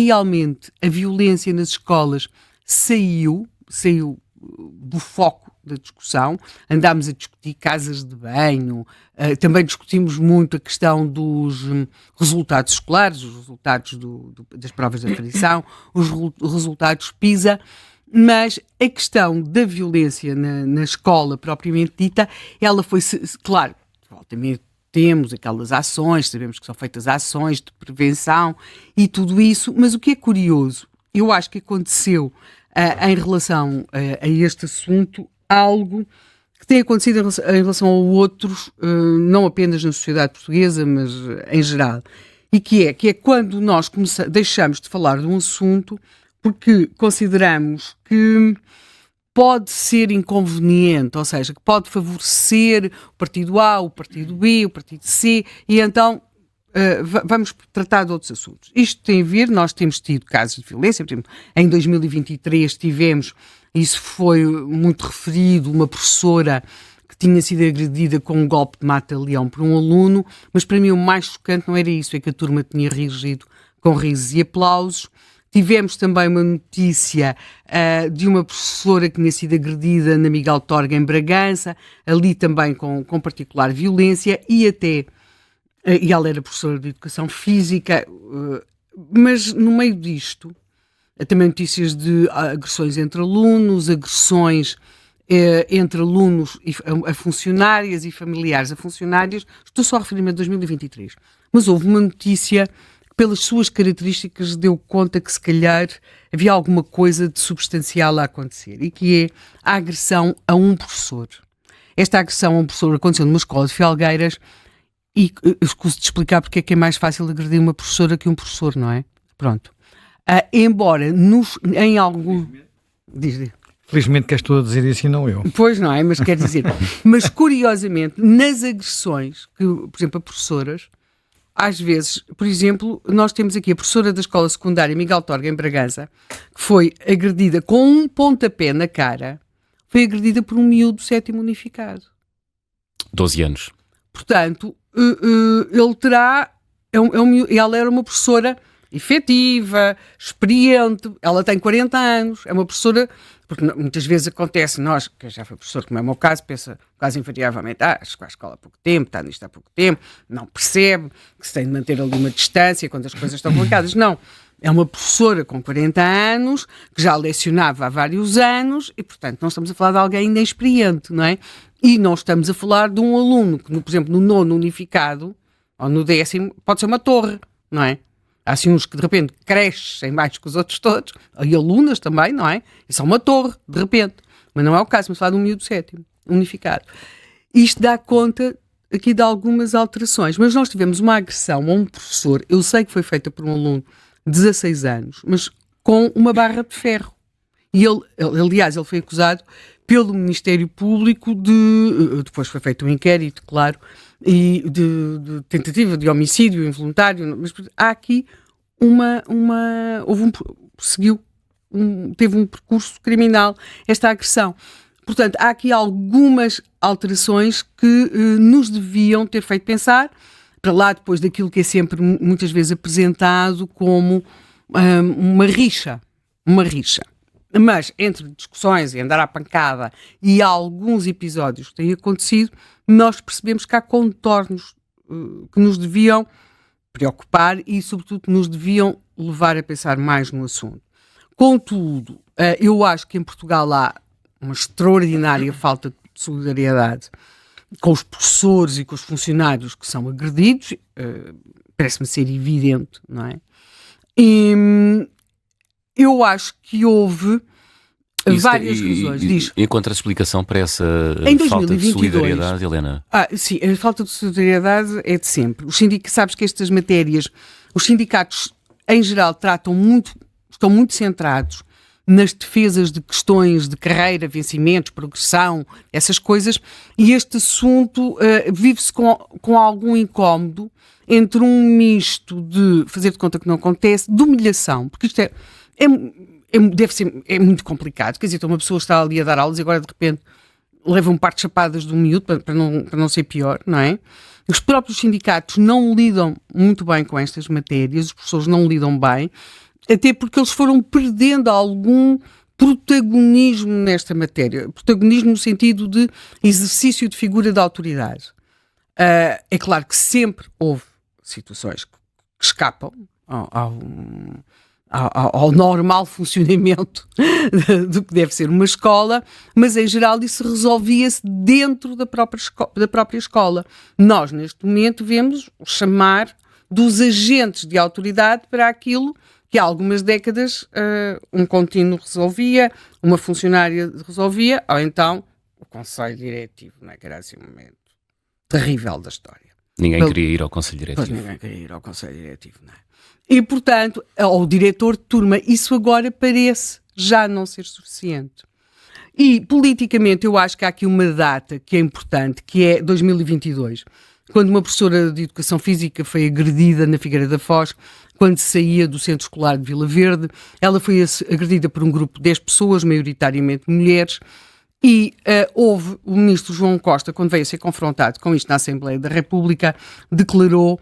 realmente a violência nas escolas saiu do foco da discussão. Andámos a discutir casas de banho, também discutimos muito a questão dos resultados escolares, os resultados das provas de aferição, os resultados PISA, mas a questão da violência na escola propriamente dita, ela foi, claro, também temos aquelas ações, sabemos que são feitas ações de prevenção e tudo isso, mas o que é curioso, eu acho que aconteceu em relação a este assunto algo que tem acontecido em relação a outros, não apenas na sociedade portuguesa, mas em geral, e que é quando nós deixamos de falar de um assunto porque consideramos que pode ser inconveniente, ou seja, que pode favorecer o partido A, o partido B, o partido C, e então vamos tratar de outros assuntos. Isto tem a ver, nós temos tido casos de violência, por exemplo, em 2023 tivemos, isso foi muito referido, uma professora que tinha sido agredida com um golpe de mata-leão por um aluno, mas para mim o mais chocante não era isso, é que a turma tinha reagido com risos e aplausos. Tivemos também uma notícia de uma professora que tinha sido agredida na Miguel Torga, em Bragança, ali também com particular violência, e ela era professora de Educação Física, mas no meio disto, também notícias de agressões entre alunos, agressões entre alunos a funcionárias e familiares a funcionárias, estou só a referir-me a 2023, mas houve uma notícia pelas suas características deu conta que se calhar havia alguma coisa de substancial a acontecer, e que é a agressão a um professor. Esta agressão a um professor aconteceu numa escola de Felgueiras e eu escuso de explicar porque é que é mais fácil agredir uma professora que um professor, não é? Pronto. Embora em algum... Diz. Felizmente que és tu a dizer isso e não eu. Pois não é, mas quer dizer... mas curiosamente, nas agressões, que, por exemplo, a professoras... Às vezes, por exemplo, nós temos aqui a professora da escola secundária Miguel Torga, em Bragança, que foi agredida com um pontapé na cara, foi agredida por um miúdo sétimo unificado. 12 anos. Portanto, ele terá... ela era uma professora efetiva, experiente, ela tem 40 anos, é uma professora... Porque muitas vezes acontece, nós, que já foi professor, como é o meu caso, pensa quase invariavelmente, chegou à escola há pouco tempo, está nisto há pouco tempo, não percebe que se tem de manter ali uma distância quando as coisas estão complicadas. Não, é uma professora com 40 anos, que já lecionava há vários anos, e portanto não estamos a falar de alguém inexperiente, não é? E não estamos a falar de um aluno que, por exemplo, no 9º unificado, ou no 10º, pode ser uma torre, não é? Há assim uns que de repente crescem mais que os outros todos, e alunas também, não é? E são uma torre, de repente. Mas não é o caso, mas falar de um miúdo sétimo, unificado. Isto dá conta aqui de algumas alterações, mas nós tivemos uma agressão a um professor, eu sei que foi feita por um aluno de 16 anos, mas com uma barra de ferro. E aliás, ele foi acusado pelo Ministério Público depois foi feito um inquérito, claro, e de tentativa de homicídio involuntário, mas há aqui teve um percurso criminal esta agressão. Portanto, há aqui algumas alterações que nos deviam ter feito pensar, para lá depois daquilo que é sempre muitas vezes apresentado como uma rixa. Mas entre discussões e andar à pancada e alguns episódios que têm acontecido, nós percebemos que há contornos que nos deviam preocupar e, sobretudo, nos deviam levar a pensar mais no assunto. Contudo, eu acho que em Portugal há uma extraordinária falta de solidariedade com os professores e com os funcionários que são agredidos, parece-me ser evidente, não é? E eu acho que houve várias razões. Encontra explicação para essa falta de solidariedade, Helena? Sim, a falta de solidariedade é de sempre. Sabes que estas matérias, os sindicatos em geral estão muito centrados nas defesas de questões de carreira, vencimentos, progressão, essas coisas, e este assunto vive-se com algum incómodo entre um misto de fazer de conta que não acontece, de humilhação, porque isto é muito complicado. Quer dizer, então uma pessoa está ali a dar aulas e agora de repente leva um par de chapadas de um miúdo para não ser pior, não é? Os próprios sindicatos não lidam muito bem com estas matérias, os professores não lidam bem. até porque eles foram perdendo algum protagonismo nesta matéria. Protagonismo no sentido de exercício de figura de autoridade. É claro que sempre houve situações que escapam ao normal funcionamento do que deve ser uma escola, mas em geral isso resolvia-se dentro da própria escola. Nós, neste momento, vemos o chamar dos agentes de autoridade para aquilo que há algumas décadas um contínuo resolvia, uma funcionária resolvia, ou então o Conselho Diretivo, não é? Que era assim um momento terrível da história. Ninguém queria ir ao Conselho Diretivo. Pois ninguém queria ir ao Conselho Diretivo, não é? E, portanto, ao diretor de turma, isso agora parece já não ser suficiente. E, politicamente, eu acho que há aqui uma data que é importante, que é 2022, quando uma professora de Educação Física foi agredida na Figueira da Foz, quando saía do Centro Escolar de Vila Verde. Ela foi agredida por um grupo de 10 pessoas, maioritariamente mulheres, e houve o ministro João Costa, quando veio a ser confrontado com isto na Assembleia da República, declarou: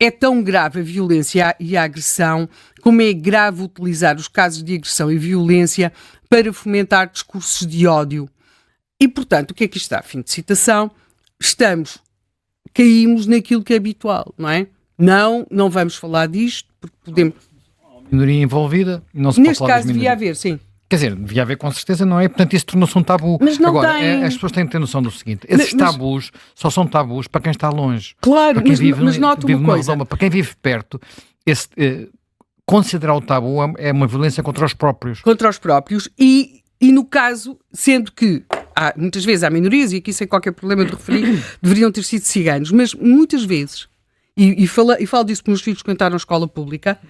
é tão grave a violência e a agressão como é grave utilizar os casos de agressão e violência para fomentar discursos de ódio. E, portanto, o que é que isto está? Fim de citação. Caímos naquilo que é habitual, não é? Não vamos falar disto, porque podemos... Minoria envolvida, não se Neste pode falar caso devia haver, sim. Quer dizer, devia haver com certeza, não é? Portanto, isso tornou-se um tabu. Mas não Agora, tem... as pessoas têm que ter noção do seguinte: esses tabus só são tabus para quem está longe. Claro, para quem mas nota uma coisa. Redoma, para quem vive perto, considerar o tabu é uma violência contra os próprios. Contra os próprios e no caso, sendo que muitas vezes há minorias, e aqui sem qualquer problema de referir, deveriam ter sido ciganos, mas muitas vezes, e falo disso para os meus filhos que entraram na escola pública,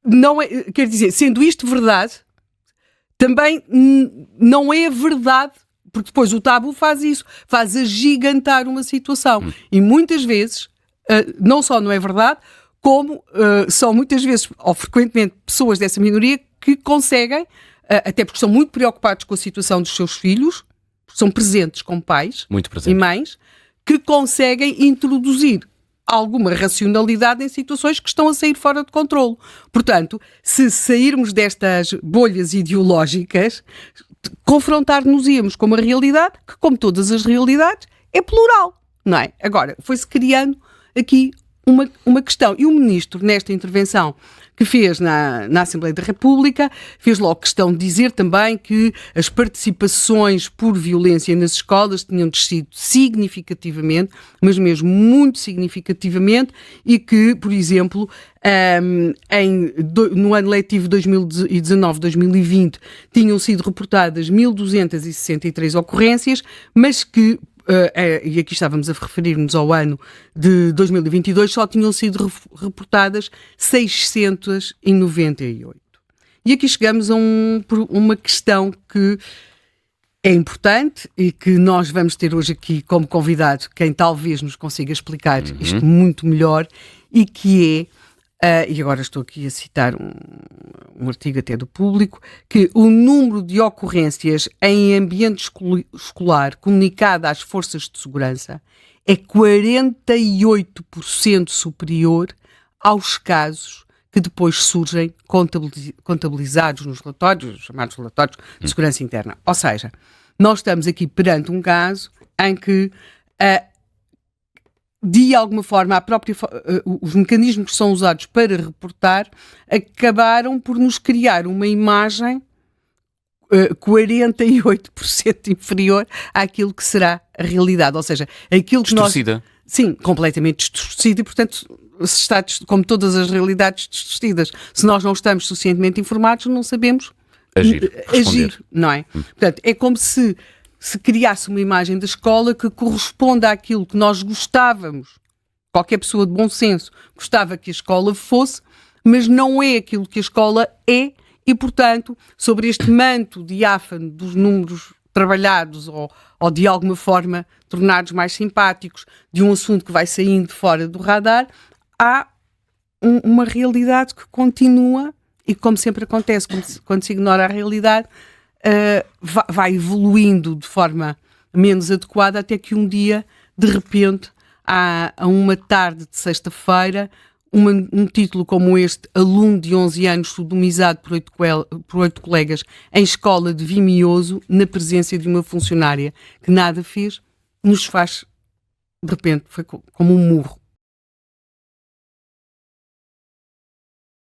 não é, quer dizer, sendo isto verdade, também não é verdade, porque depois o tabu faz isso, faz agigantar uma situação. E muitas vezes, não só não é verdade, como são muitas vezes, ou frequentemente, pessoas dessa minoria que conseguem, até porque são muito preocupados com a situação dos seus filhos, são presentes como pais e mães, que conseguem introduzir alguma racionalidade em situações que estão a sair fora de controle. Portanto, se sairmos destas bolhas ideológicas, confrontar-nos-íamos com uma realidade que, como todas as realidades, é plural, não é? Agora, foi-se criando aqui uma questão. E o ministro, nesta intervenção que fez na Assembleia da República, fez logo questão de dizer também que as participações por violência nas escolas tinham descido significativamente, mas mesmo muito significativamente, e que, por exemplo, no ano letivo 2019-2020 tinham sido reportadas 1.263 ocorrências, mas que e aqui estávamos a referir-nos ao ano de 2022, só tinham sido reportadas 698. E aqui chegamos a uma questão que é importante e que nós vamos ter hoje aqui como convidado quem talvez nos consiga explicar isto muito melhor, e que é, e agora estou aqui a citar um artigo até do Público, que o número de ocorrências em ambiente escolar comunicado às forças de segurança é 48% superior aos casos que depois surgem contabilizados nos relatórios, chamados relatórios de segurança interna. Ou seja, nós estamos aqui perante um caso em que de alguma forma, os mecanismos que são usados para reportar acabaram por nos criar uma imagem 48% inferior àquilo que será a realidade. Ou seja, aquilo que distorcida. Sim, completamente distorcida, e, portanto, se está, como todas as realidades distorcidas, se nós não estamos suficientemente informados, não sabemos agir, não é? Portanto, é como se criasse uma imagem da escola que corresponda àquilo que nós gostávamos, qualquer pessoa de bom senso gostava que a escola fosse, mas não é aquilo que a escola é, e, portanto, sobre este manto diáfano dos números trabalhados ou de alguma forma tornados mais simpáticos de um assunto que vai saindo fora do radar, há uma realidade que continua e, como sempre acontece, quando se ignora a realidade, vai evoluindo de forma menos adequada, até que um dia, de repente, a uma tarde de sexta-feira, um título como este, aluno de 11 anos sodomizado por 8 colegas em escola de Vimioso, na presença de uma funcionária que nada fez, nos faz, de repente, foi como um murro